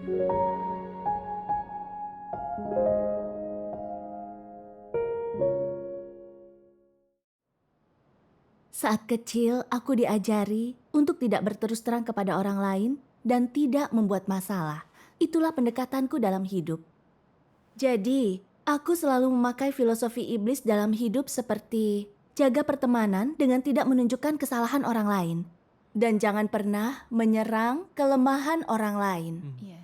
Saat kecil, aku diajari untuk tidak berterus terang kepada orang lain dan tidak membuat masalah. Itulah pendekatanku dalam hidup. Jadi, aku selalu memakai filosofi iblis dalam hidup seperti jaga pertemanan dengan tidak menunjukkan kesalahan orang lain. Dan jangan pernah menyerang kelemahan orang lain. Iya.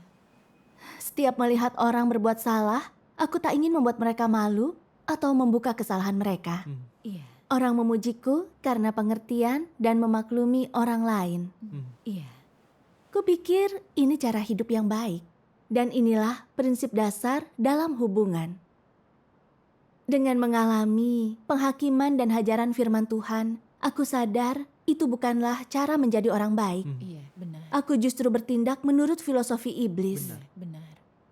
Setiap melihat orang berbuat salah, aku tak ingin membuat mereka malu atau membuka kesalahan mereka. Iya. Orang memujiku karena pengertian dan memaklumi orang lain. Iya. Kupikir ini cara hidup yang baik. Dan inilah prinsip dasar dalam hubungan. Dengan mengalami penghakiman dan hajaran firman Tuhan, aku sadar itu bukanlah cara menjadi orang baik. Iya, benar. Aku justru bertindak menurut filosofi iblis. Benar.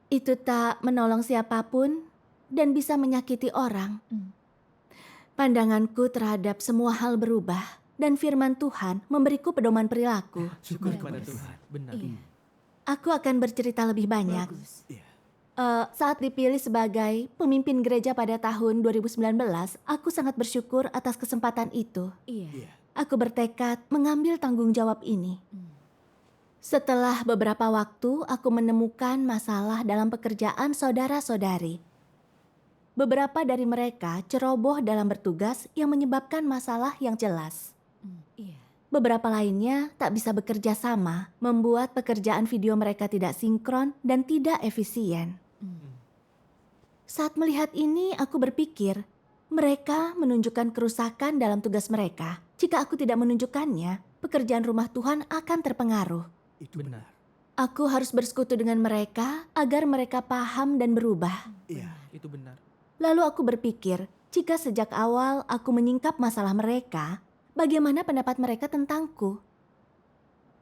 Itu tak menolong siapapun dan bisa menyakiti orang. Pandanganku terhadap semua hal berubah dan firman Tuhan memberiku pedoman perilaku. Syukur kepada Tuhan. Benar. Iya. Aku akan bercerita lebih banyak. Bagus. Iya. Saat dipilih sebagai pemimpin gereja pada tahun 2019, aku sangat bersyukur atas kesempatan itu. Iya. Iya. Aku bertekad mengambil tanggung jawab ini. Setelah beberapa waktu, aku menemukan masalah dalam pekerjaan saudara-saudari. Beberapa dari mereka ceroboh dalam bertugas yang menyebabkan masalah yang jelas. Iya. Beberapa lainnya tak bisa bekerja sama, membuat pekerjaan video mereka tidak sinkron dan tidak efisien. Saat melihat ini, aku berpikir, mereka menunjukkan kerusakan dalam tugas mereka. Jika aku tidak menunjukkannya, pekerjaan rumah Tuhan akan terpengaruh. Itu benar. Aku harus bersekutu dengan mereka agar mereka paham dan berubah. Iya. Itu benar. Lalu aku berpikir, jika sejak awal aku menyingkap masalah mereka, bagaimana pendapat mereka tentangku?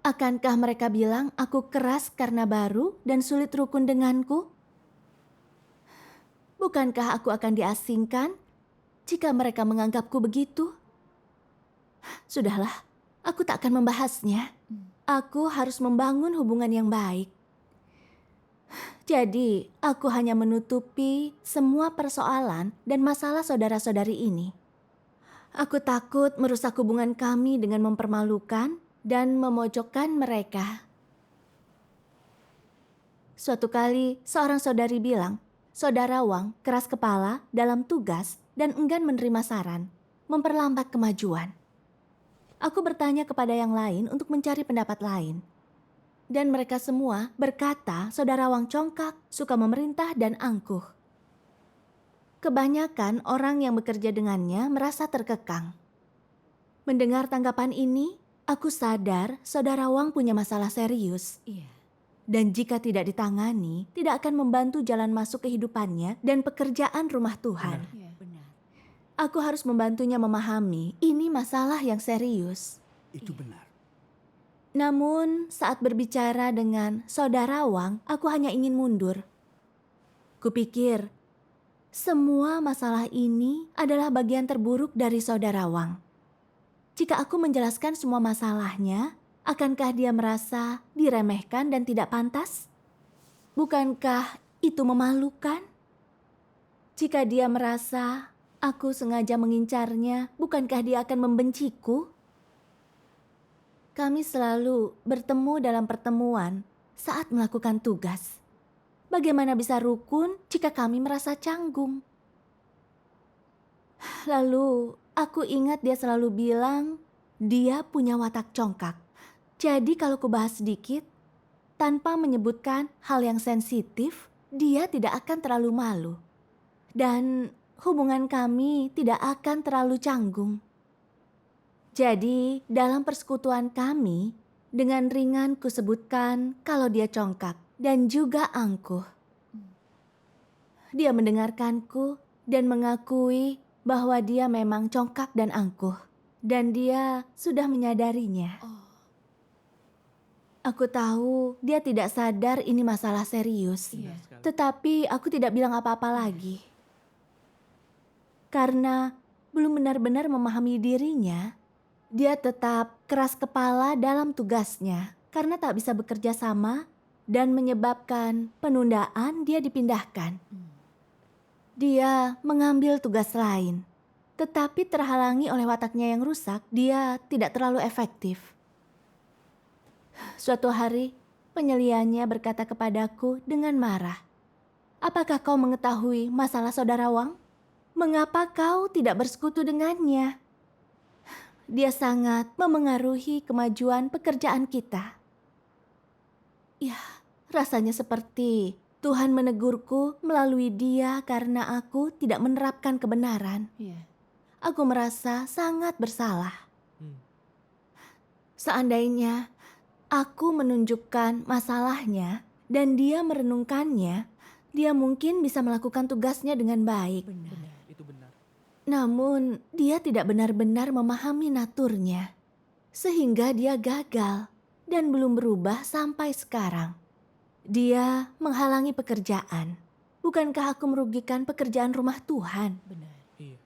Akankah mereka bilang aku keras karena baru dan sulit rukun denganku? Bukankah aku akan diasingkan jika mereka menganggapku begitu? Sudahlah, aku tak akan membahasnya. Aku harus membangun hubungan yang baik. Jadi, aku hanya menutupi semua persoalan dan masalah saudara-saudari ini. Aku takut merusak hubungan kami dengan mempermalukan dan memojokkan mereka. Suatu kali, seorang saudari bilang, Saudara Wang keras kepala dalam tugas dan enggan menerima saran, memperlambat kemajuan. Aku bertanya kepada yang lain untuk mencari pendapat lain. Dan mereka semua berkata Saudara Wang congkak, suka memerintah dan angkuh. Kebanyakan orang yang bekerja dengannya merasa terkekang. Mendengar tanggapan ini, aku sadar Saudara Wang punya masalah serius. Iya. Dan jika tidak ditangani, tidak akan membantu jalan masuk kehidupannya dan pekerjaan rumah Tuhan. Iya, benar. Aku harus membantunya memahami ini masalah yang serius. Itu benar. Namun saat berbicara dengan Saudara Wang, aku hanya ingin mundur. Kupikir, semua masalah ini adalah bagian terburuk dari Saudara Wang. Jika aku menjelaskan semua masalahnya, akankah dia merasa diremehkan dan tidak pantas? Bukankah itu memalukan? Jika dia merasa aku sengaja mengincarnya, bukankah dia akan membenciku? Kami selalu bertemu dalam pertemuan saat melakukan tugas. Bagaimana bisa rukun jika kami merasa canggung? Lalu aku ingat dia selalu bilang dia punya watak congkak. Jadi kalau kubahas sedikit, tanpa menyebutkan hal yang sensitif, dia tidak akan terlalu malu. Dan hubungan kami tidak akan terlalu canggung. Jadi, dalam persekutuan kami, dengan ringan kusebutkan kalau dia congkak dan juga angkuh. Dia mendengarkanku dan mengakui bahwa dia memang congkak dan angkuh. Dan dia sudah menyadarinya. Aku tahu dia tidak sadar ini masalah serius. Iya. Tetapi aku tidak bilang apa-apa lagi. Karena belum benar-benar memahami dirinya, dia tetap keras kepala dalam tugasnya karena tak bisa bekerja sama dan menyebabkan penundaan dia dipindahkan. Dia mengambil tugas lain, tetapi terhalangi oleh wataknya yang rusak, dia tidak terlalu efektif. Suatu hari, penyeliannya berkata kepadaku dengan marah, "Apakah kau mengetahui masalah saudara Wang? Mengapa kau tidak bersekutu dengannya? Dia sangat memengaruhi kemajuan pekerjaan kita." Ya, rasanya seperti Tuhan menegurku melalui dia karena aku tidak menerapkan kebenaran. Iya. Aku merasa sangat bersalah. Hmm. Seandainya aku menunjukkan masalahnya dan dia merenungkannya, dia mungkin bisa melakukan tugasnya dengan baik. Benar. Itu benar. Namun, dia tidak benar-benar memahami naturnya, sehingga dia gagal dan belum berubah sampai sekarang. Dia menghalangi pekerjaan. Bukankah aku merugikan pekerjaan rumah Tuhan? Benar. Iya.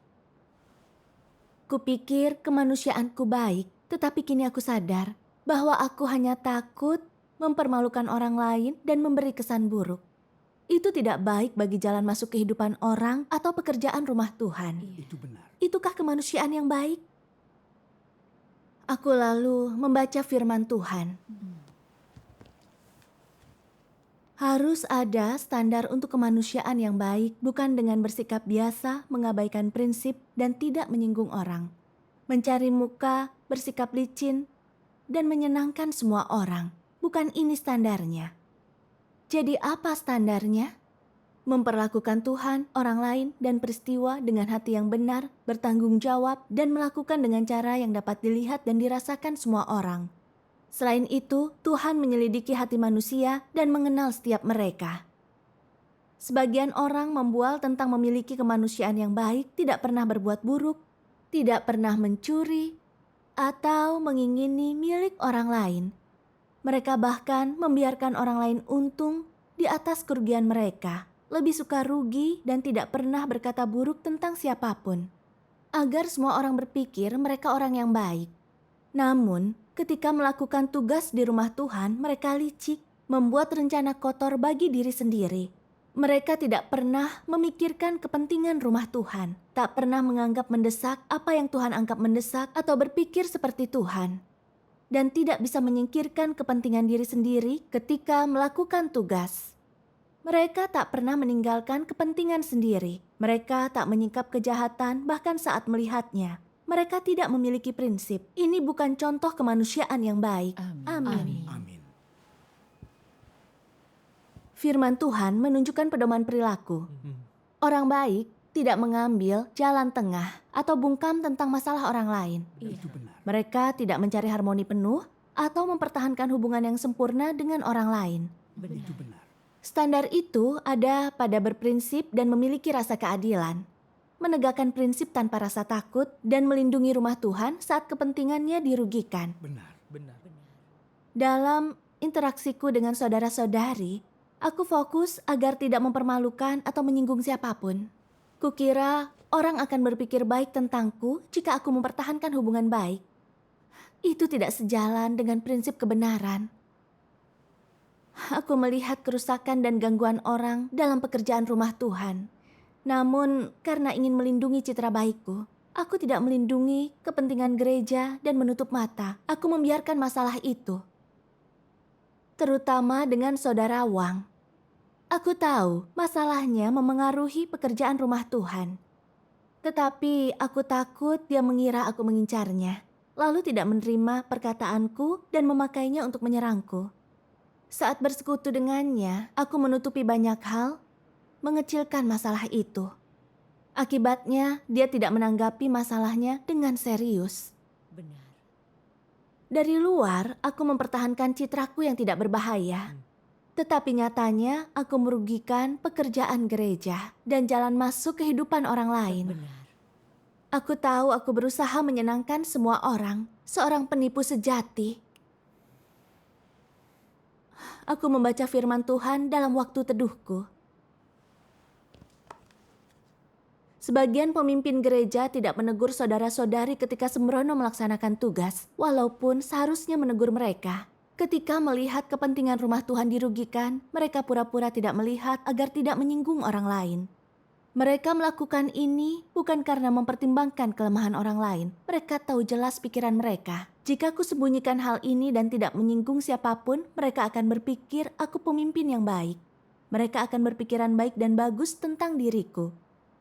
Kupikir kemanusiaanku baik, tetapi kini aku sadar bahwa aku hanya takut mempermalukan orang lain dan memberi kesan buruk. Itu tidak baik bagi jalan masuk kehidupan orang atau pekerjaan rumah Tuhan. Itu benar. Itukah kemanusiaan yang baik? Aku lalu membaca firman Tuhan. Harus ada standar untuk kemanusiaan yang baik, bukan dengan bersikap biasa, mengabaikan prinsip, dan tidak menyinggung orang. Mencari muka, bersikap licin, dan menyenangkan semua orang. Bukan ini standarnya. Jadi apa standarnya? Memperlakukan Tuhan, orang lain, dan peristiwa dengan hati yang benar, bertanggung jawab, dan melakukan dengan cara yang dapat dilihat dan dirasakan semua orang. Selain itu, Tuhan menyelidiki hati manusia dan mengenal setiap mereka. Sebagian orang membual tentang memiliki kemanusiaan yang baik, tidak pernah berbuat buruk, tidak pernah mencuri, atau mengingini milik orang lain. Mereka bahkan membiarkan orang lain untung di atas kerugian mereka, lebih suka rugi dan tidak pernah berkata buruk tentang siapapun, agar semua orang berpikir mereka orang yang baik. Namun, ketika melakukan tugas di rumah Tuhan, mereka licik, membuat rencana kotor bagi diri sendiri. Mereka tidak pernah memikirkan kepentingan rumah Tuhan, tak pernah menganggap mendesak apa yang Tuhan anggap mendesak atau berpikir seperti Tuhan, dan tidak bisa menyingkirkan kepentingan diri sendiri ketika melakukan tugas. Mereka tak pernah meninggalkan kepentingan sendiri. Mereka tak menyingkap kejahatan bahkan saat melihatnya. Mereka tidak memiliki prinsip. Ini bukan contoh kemanusiaan yang baik. Amin. Amin. Firman Tuhan menunjukkan pedoman perilaku. Orang baik tidak mengambil jalan tengah atau bungkam tentang masalah orang lain. Itu benar. Mereka tidak mencari harmoni penuh atau mempertahankan hubungan yang sempurna dengan orang lain. Itu benar. Standar itu ada pada berprinsip dan memiliki rasa keadilan, menegakkan prinsip tanpa rasa takut, dan melindungi rumah Tuhan saat kepentingannya dirugikan. Benar. Benar. Dalam interaksiku dengan saudara-saudari, aku fokus agar tidak mempermalukan atau menyinggung siapapun. Kukira orang akan berpikir baik tentangku jika aku mempertahankan hubungan baik. Itu tidak sejalan dengan prinsip kebenaran. Aku melihat kerusakan dan gangguan orang dalam pekerjaan rumah Tuhan. Namun, karena ingin melindungi citra baikku, aku tidak melindungi kepentingan gereja dan menutup mata. Aku membiarkan masalah itu. Terutama dengan saudara Wang. Aku tahu masalahnya memengaruhi pekerjaan rumah Tuhan. Tetapi aku takut dia mengira aku mengincarnya, lalu tidak menerima perkataanku dan memakainya untuk menyerangku. Saat bersekutu dengannya, aku menutupi banyak hal, mengecilkan masalah itu. Akibatnya, dia tidak menanggapi masalahnya dengan serius. Benar. Dari luar, aku mempertahankan citraku yang tidak berbahaya. Tetapi nyatanya, aku merugikan pekerjaan gereja dan jalan masuk kehidupan orang lain. Benar. Aku tahu aku berusaha menyenangkan semua orang, seorang penipu sejati. Aku membaca firman Tuhan dalam waktu teduhku. Sebagian pemimpin gereja tidak menegur saudara-saudari ketika sembrono melaksanakan tugas, walaupun seharusnya menegur mereka. Ketika melihat kepentingan rumah Tuhan dirugikan, mereka pura-pura tidak melihat agar tidak menyinggung orang lain. Mereka melakukan ini bukan karena mempertimbangkan kelemahan orang lain. Mereka tahu jelas pikiran mereka. Jika aku sembunyikan hal ini dan tidak menyinggung siapapun, mereka akan berpikir aku pemimpin yang baik. Mereka akan berpikiran baik dan bagus tentang diriku.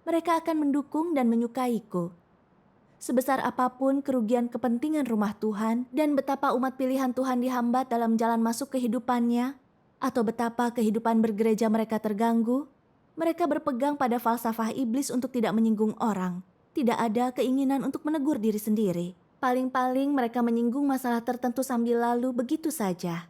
Mereka akan mendukung dan menyukaiku. Sebesar apapun kerugian kepentingan rumah Tuhan dan betapa umat pilihan Tuhan dihambat dalam jalan masuk kehidupannya, atau betapa kehidupan bergereja mereka terganggu, mereka berpegang pada falsafah iblis untuk tidak menyinggung orang. Tidak ada keinginan untuk menegur diri sendiri. Paling-paling mereka menyinggung masalah tertentu sambil lalu begitu saja.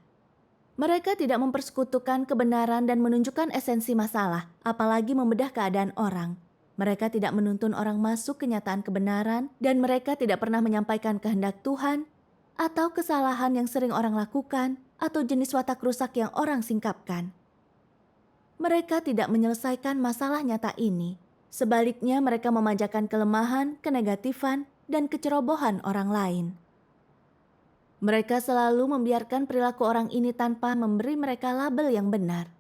Mereka tidak mempersekutukan kebenaran dan menunjukkan esensi masalah, apalagi membedah keadaan orang. Mereka tidak menuntun orang masuk kenyataan kebenaran dan mereka tidak pernah menyampaikan kehendak Tuhan atau kesalahan yang sering orang lakukan atau jenis watak rusak yang orang singkapkan. Mereka tidak menyelesaikan masalah nyata ini. Sebaliknya mereka memanjakan kelemahan, kenegatifan, dan kecerobohan orang lain. Mereka selalu membiarkan perilaku orang ini tanpa memberi mereka label yang benar.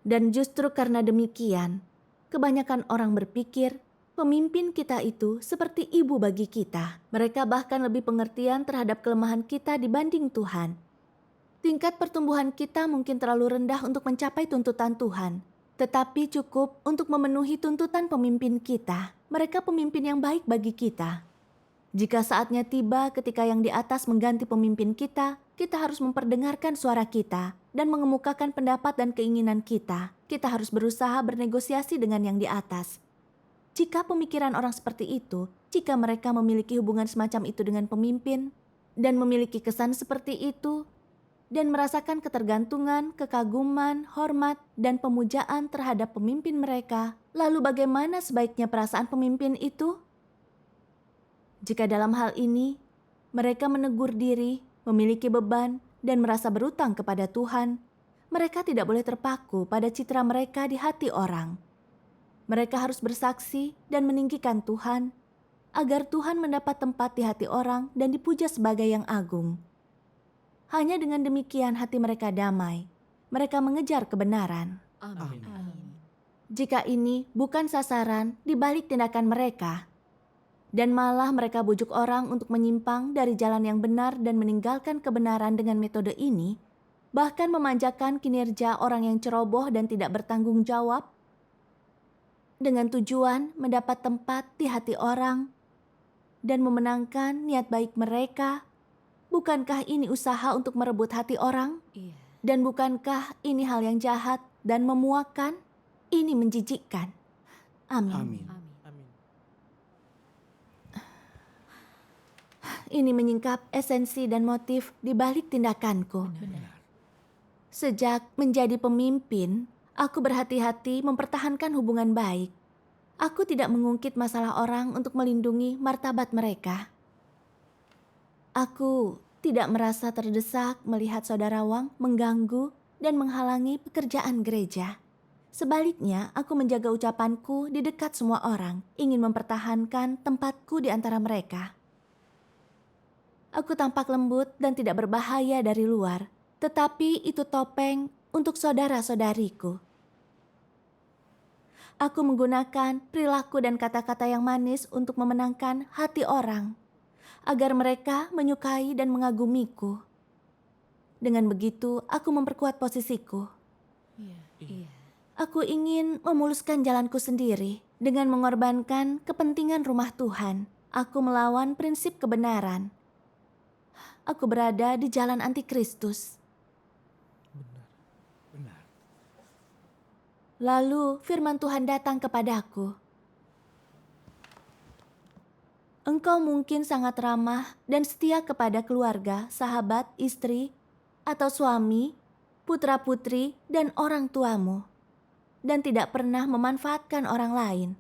Dan justru karena demikian, kebanyakan orang berpikir pemimpin kita itu seperti ibu bagi kita. Mereka bahkan lebih pengertian terhadap kelemahan kita dibanding Tuhan. Tingkat pertumbuhan kita mungkin terlalu rendah untuk mencapai tuntutan Tuhan, tetapi cukup untuk memenuhi tuntutan pemimpin kita. Mereka pemimpin yang baik bagi kita. Jika saatnya tiba ketika yang di atas mengganti pemimpin kita harus memperdengarkan suara kita dan mengemukakan pendapat dan keinginan kita. Kita harus berusaha bernegosiasi dengan yang di atas. Jika pemikiran orang seperti itu, jika mereka memiliki hubungan semacam itu dengan pemimpin, dan memiliki kesan seperti itu, dan merasakan ketergantungan, kekaguman, hormat, dan pemujaan terhadap pemimpin mereka, lalu bagaimana sebaiknya perasaan pemimpin itu? Jika dalam hal ini, mereka menegur diri, memiliki beban, dan merasa berutang kepada Tuhan, mereka tidak boleh terpaku pada citra mereka di hati orang. Mereka harus bersaksi dan meninggikan Tuhan, agar Tuhan mendapat tempat di hati orang dan dipuja sebagai yang agung. Hanya dengan demikian hati mereka damai. Mereka mengejar kebenaran. Amin. Jika ini bukan sasaran di balik tindakan mereka, dan malah mereka bujuk orang untuk menyimpang dari jalan yang benar dan meninggalkan kebenaran dengan metode ini, bahkan memanjakan kinerja orang yang ceroboh dan tidak bertanggung jawab, dengan tujuan mendapat tempat di hati orang dan memenangkan niat baik mereka. Bukankah ini usaha untuk merebut hati orang? Iya. Dan bukankah ini hal yang jahat dan memuakkan? Ini menjijikkan. Amin. Amin. Amin. Ini menyingkap esensi dan motif di balik tindakanku. Benar. Sejak menjadi pemimpin, aku berhati-hati mempertahankan hubungan baik. Aku tidak mengungkit masalah orang untuk melindungi martabat mereka. Aku tidak merasa terdesak melihat saudara Wang mengganggu dan menghalangi pekerjaan gereja. Sebaliknya, aku menjaga ucapanku di dekat semua orang, ingin mempertahankan tempatku di antara mereka. Aku tampak lembut dan tidak berbahaya dari luar, tetapi itu topeng untuk saudara-saudariku. Aku menggunakan perilaku dan kata-kata yang manis untuk memenangkan hati orang, agar mereka menyukai dan mengagumiku. Dengan begitu, aku memperkuat posisiku. Iya. Aku ingin memuluskan jalanku sendiri dengan mengorbankan kepentingan rumah Tuhan. Aku melawan prinsip kebenaran. Aku berada di jalan antikristus. Benar. Lalu firman Tuhan datang kepadaku. Engkau mungkin sangat ramah dan setia kepada keluarga, sahabat, istri, atau suami, putra-putri, dan orang tuamu, dan tidak pernah memanfaatkan orang lain.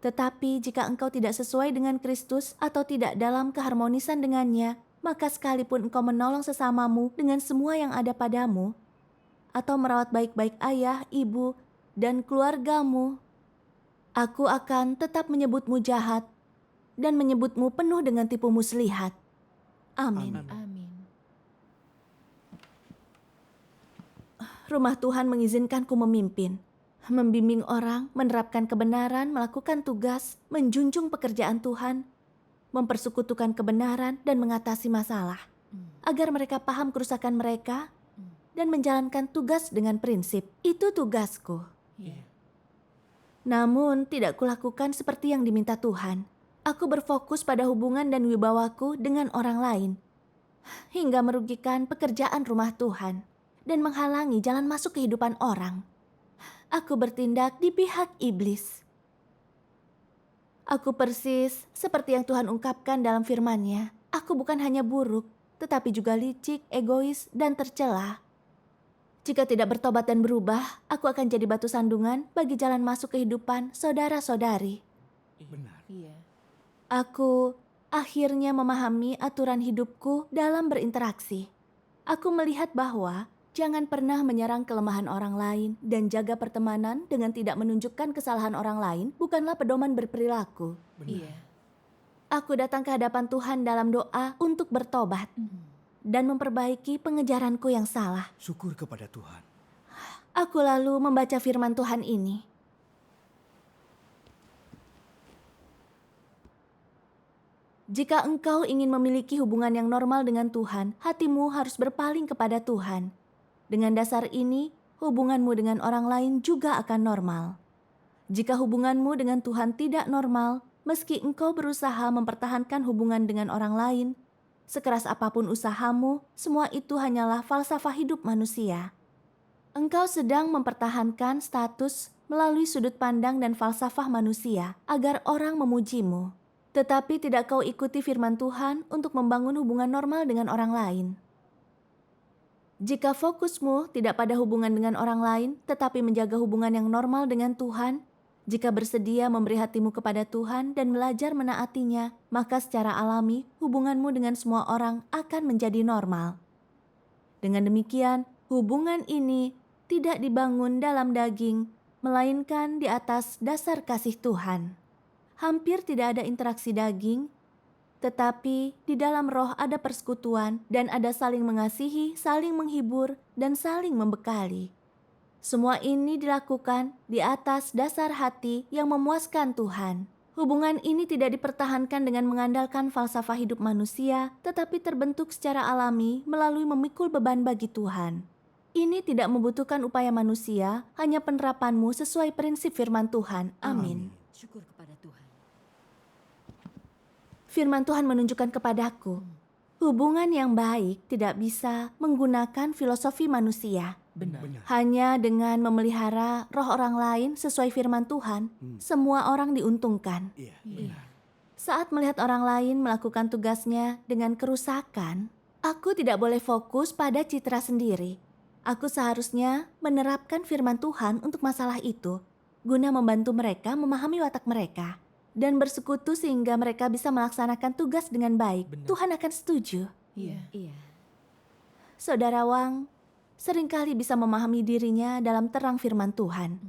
Tetapi jika engkau tidak sesuai dengan Kristus atau tidak dalam keharmonisan dengannya, maka sekalipun engkau menolong sesamamu dengan semua yang ada padamu, atau merawat baik-baik ayah, ibu, dan keluargamu, aku akan tetap menyebutmu jahat dan menyebutmu penuh dengan tipu muslihat. Amin. Amin. Amin. Rumah Tuhan mengizinkanku memimpin, membimbing orang, menerapkan kebenaran, melakukan tugas, menjunjung pekerjaan Tuhan, mempersekutukan kebenaran, dan mengatasi masalah. Agar mereka paham kerusakan mereka dan menjalankan tugas dengan prinsip. Itu tugasku. Iya. Namun tidak kulakukan seperti yang diminta Tuhan. Aku berfokus pada hubungan dan wibawaku dengan orang lain, hingga merugikan pekerjaan rumah Tuhan dan menghalangi jalan masuk kehidupan orang. Aku bertindak di pihak iblis. Aku persis seperti yang Tuhan ungkapkan dalam firman-Nya. Aku bukan hanya buruk, tetapi juga licik, egois, dan tercela. Jika tidak bertobat dan berubah, aku akan jadi batu sandungan bagi jalan masuk kehidupan saudara-saudari. Benar. Iya. Aku akhirnya memahami aturan hidupku dalam berinteraksi. Aku melihat bahwa jangan pernah menyerang kelemahan orang lain dan jaga pertemanan dengan tidak menunjukkan kesalahan orang lain bukanlah pedoman berperilaku. Iya. Aku datang ke hadapan Tuhan dalam doa untuk bertobat dan memperbaiki pengejaranku yang salah. Syukur kepada Tuhan. Aku lalu membaca firman Tuhan ini. Jika engkau ingin memiliki hubungan yang normal dengan Tuhan, hatimu harus berpaling kepada Tuhan. Dengan dasar ini, hubunganmu dengan orang lain juga akan normal. Jika hubunganmu dengan Tuhan tidak normal, meski engkau berusaha mempertahankan hubungan dengan orang lain, sekeras apapun usahamu, semua itu hanyalah falsafah hidup manusia. Engkau sedang mempertahankan status melalui sudut pandang dan falsafah manusia agar orang memujimu. Tetapi tidak kau ikuti firman Tuhan untuk membangun hubungan normal dengan orang lain. Jika fokusmu tidak pada hubungan dengan orang lain, tetapi menjaga hubungan yang normal dengan Tuhan, jika bersedia memberi hatimu kepada Tuhan dan belajar menaatinya, maka secara alami hubunganmu dengan semua orang akan menjadi normal. Dengan demikian, hubungan ini tidak dibangun dalam daging, melainkan di atas dasar kasih Tuhan. Hampir tidak ada interaksi daging, tetapi di dalam roh ada persekutuan dan ada saling mengasihi, saling menghibur, dan saling membekali. Semua ini dilakukan di atas dasar hati yang memuaskan Tuhan. Hubungan ini tidak dipertahankan dengan mengandalkan falsafah hidup manusia, tetapi terbentuk secara alami melalui memikul beban bagi Tuhan. Ini tidak membutuhkan upaya manusia, hanya penerapanmu sesuai prinsip firman Tuhan. Amin. Syukur kepada Tuhan. Firman Tuhan menunjukkan kepadaku, hubungan yang baik tidak bisa menggunakan filosofi manusia. Benar. Hanya dengan memelihara roh orang lain sesuai firman Tuhan, semua orang diuntungkan. Iya, Iya. benar. Saat melihat orang lain melakukan tugasnya dengan kerusakan, aku tidak boleh fokus pada citra sendiri. Aku seharusnya menerapkan firman Tuhan untuk masalah itu, guna membantu mereka memahami watak mereka dan bersekutu sehingga mereka bisa melaksanakan tugas dengan baik. Benar. Tuhan akan setuju. Iya. Iya. Saudara Wang seringkali bisa memahami dirinya dalam terang firman Tuhan,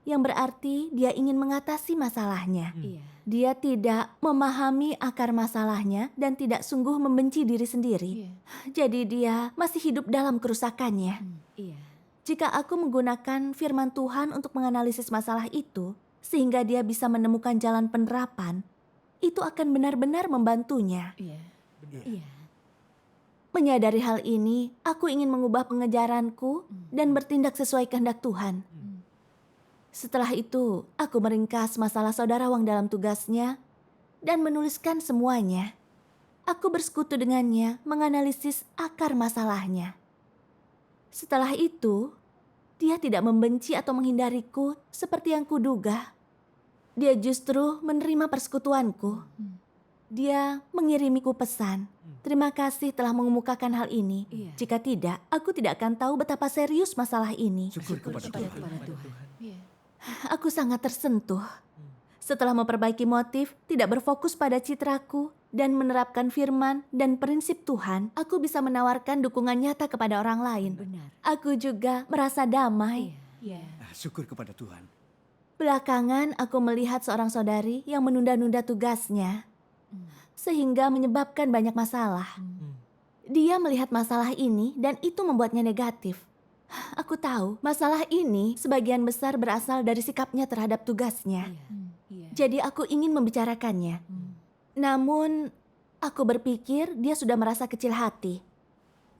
yang berarti dia ingin mengatasi masalahnya. Iya. Dia tidak memahami akar masalahnya dan tidak sungguh membenci diri sendiri. Iya. Jadi dia masih hidup dalam kerusakannya. Iya. Jika aku menggunakan firman Tuhan untuk menganalisis masalah itu, sehingga dia bisa menemukan jalan penerapan, itu akan benar-benar membantunya. Iya. Benar. Iya. Menyadari hal ini, aku ingin mengubah pengejaranku dan bertindak sesuai kehendak Tuhan. Setelah itu, aku meringkas masalah saudara Wang dalam tugasnya dan menuliskan semuanya. Aku bersekutu dengannya, menganalisis akar masalahnya. Setelah itu, dia tidak membenci atau menghindariku seperti yang kuduga. Dia justru menerima persekutuanku. Dia mengirimiku pesan. Terima kasih telah mengemukakan hal ini. Iya. Jika tidak, aku tidak akan tahu betapa serius masalah ini. Syukur kepada Kepada Tuhan. Tuhan. Iya. Aku sangat tersentuh. Setelah memperbaiki motif, tidak berfokus pada citraku, dan menerapkan firman dan prinsip Tuhan, aku bisa menawarkan dukungan nyata kepada orang lain. Benar. Aku juga merasa damai. Iya. Syukur kepada Tuhan. Belakangan aku melihat seorang saudari yang menunda-nunda tugasnya, sehingga menyebabkan banyak masalah. Dia melihat masalah ini dan itu membuatnya negatif. Aku tahu masalah ini sebagian besar berasal dari sikapnya terhadap tugasnya. Iya. Jadi aku ingin membicarakannya. Namun, aku berpikir dia sudah merasa kecil hati.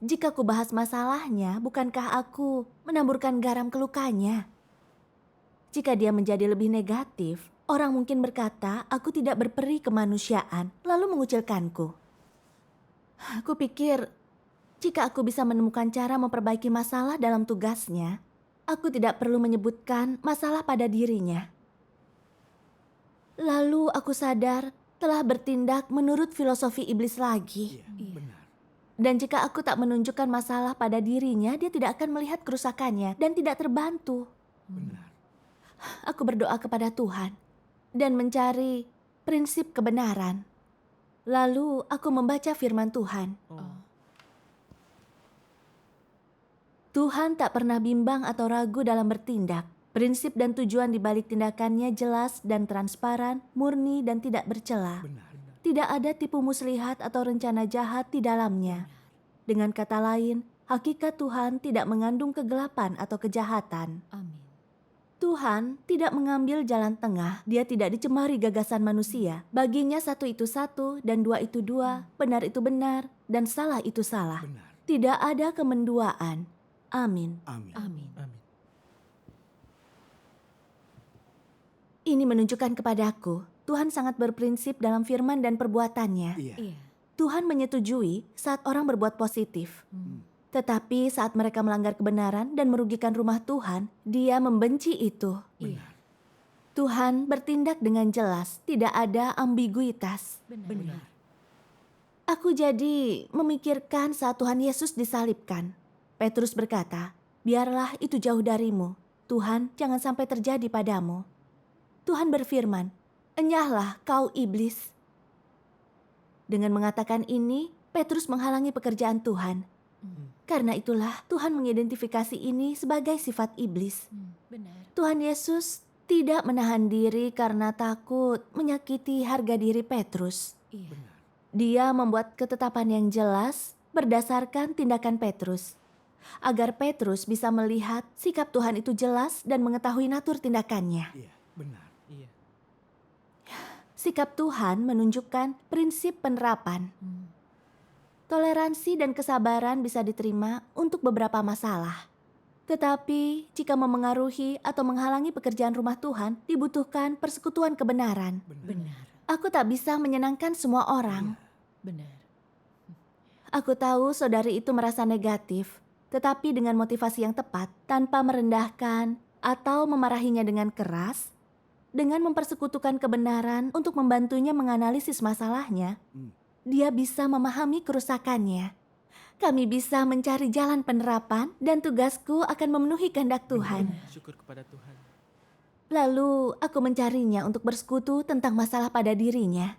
Jika ku bahas masalahnya, bukankah aku menaburkan garam ke lukanya? Jika dia menjadi lebih negatif, orang mungkin berkata aku tidak berperi kemanusiaan, lalu mengucilkanku. Aku pikir, jika aku bisa menemukan cara memperbaiki masalah dalam tugasnya, aku tidak perlu menyebutkan masalah pada dirinya. Lalu aku sadar telah bertindak menurut filosofi iblis lagi. Iya, benar. Dan jika aku tak menunjukkan masalah pada dirinya, dia tidak akan melihat kerusakannya dan tidak terbantu. Benar. Aku berdoa kepada Tuhan dan mencari prinsip kebenaran. Lalu aku membaca firman Tuhan. Tuhan tak pernah bimbang atau ragu dalam bertindak. Prinsip dan tujuan di balik tindakannya jelas dan transparan, murni dan tidak bercela. Benar. Tidak ada tipu muslihat atau rencana jahat di dalamnya. Dengan kata lain, hakikat Tuhan tidak mengandung kegelapan atau kejahatan. Amin. Tuhan tidak mengambil jalan tengah, dia tidak dicemari gagasan manusia. Baginya satu itu satu, dan dua itu dua, benar itu benar, dan salah itu salah. Benar. Tidak ada kemenduaan. Amin. Amin. Amin. Ini menunjukkan kepadaku, Tuhan sangat berprinsip dalam firman dan perbuatannya. Iya. Iya. Tuhan menyetujui saat orang berbuat positif. Tetapi saat mereka melanggar kebenaran dan merugikan rumah Tuhan, dia membenci itu. Iya. Tuhan bertindak dengan jelas, tidak ada ambiguitas. Benar. Aku jadi memikirkan saat Tuhan Yesus disalibkan. Petrus berkata, biarlah itu jauh darimu. Tuhan, jangan sampai terjadi padamu. Tuhan berfirman, enyahlah kau iblis. Dengan mengatakan ini, Petrus menghalangi pekerjaan Tuhan. Karena itulah Tuhan mengidentifikasi ini sebagai sifat iblis. Benar. Tuhan Yesus tidak menahan diri karena takut menyakiti harga diri Petrus. Iya. Dia membuat ketetapan yang jelas berdasarkan tindakan Petrus. Agar Petrus bisa melihat sikap Tuhan itu jelas dan mengetahui natur tindakannya. Iya, benar. Iya. Sikap Tuhan menunjukkan prinsip penerapan. Toleransi dan kesabaran bisa diterima untuk beberapa masalah. Tetapi jika memengaruhi atau menghalangi pekerjaan rumah Tuhan, dibutuhkan persekutuan kebenaran. Benar. Aku tak bisa menyenangkan semua orang. Benar. Aku tahu saudari itu merasa negatif, tetapi dengan motivasi yang tepat, tanpa merendahkan atau memarahinya dengan keras, dengan mempersekutukan kebenaran untuk membantunya menganalisis masalahnya, dia bisa memahami kerusakannya. Kami bisa mencari jalan penerapan dan tugasku akan memenuhi kehendak Tuhan. Syukur kepada Tuhan. Lalu aku mencarinya untuk bersekutu tentang masalah pada dirinya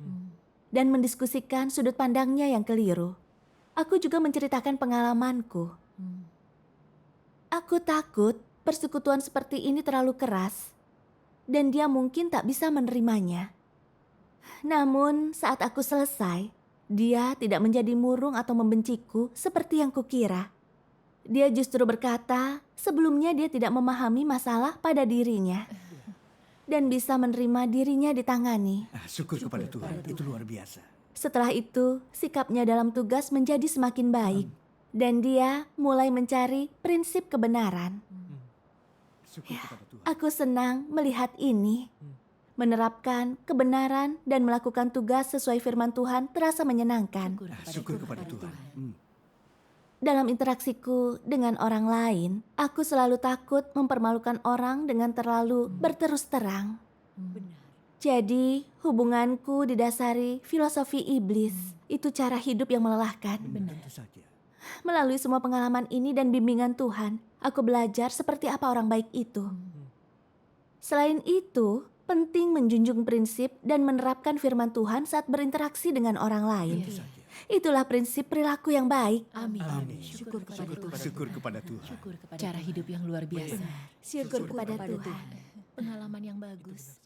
dan mendiskusikan sudut pandangnya yang keliru. Aku juga menceritakan pengalamanku. Aku takut persekutuan seperti ini terlalu keras dan dia mungkin tak bisa menerimanya. Namun saat aku selesai, dia tidak menjadi murung atau membenciku seperti yang kukira. Dia justru berkata, sebelumnya dia tidak memahami masalah pada dirinya dan bisa menerima dirinya ditangani. Syukur kepada Tuhan. Itu luar biasa. Setelah itu, sikapnya dalam tugas menjadi semakin baik dan dia mulai mencari prinsip kebenaran. Syukur kepada Tuhan. Aku senang melihat ini. Menerapkan kebenaran dan melakukan tugas sesuai firman Tuhan terasa menyenangkan. Syukur kepada Tuhan. Dalam interaksiku dengan orang lain, aku selalu takut mempermalukan orang dengan terlalu berterus terang. Benar. Jadi, hubunganku didasari filosofi iblis. Itu cara hidup yang melelahkan. Tentu saja. Melalui semua pengalaman ini dan bimbingan Tuhan, aku belajar seperti apa orang baik itu. Selain itu, penting menjunjung prinsip dan menerapkan firman Tuhan saat berinteraksi dengan orang lain. Itulah prinsip perilaku yang baik. Amin. Amin. Syukur kepada Tuhan. Syukur kepada Tuhan. Syukur kepada cara hidup yang luar biasa. Syukur kepada Tuhan. Pengalaman yang bagus.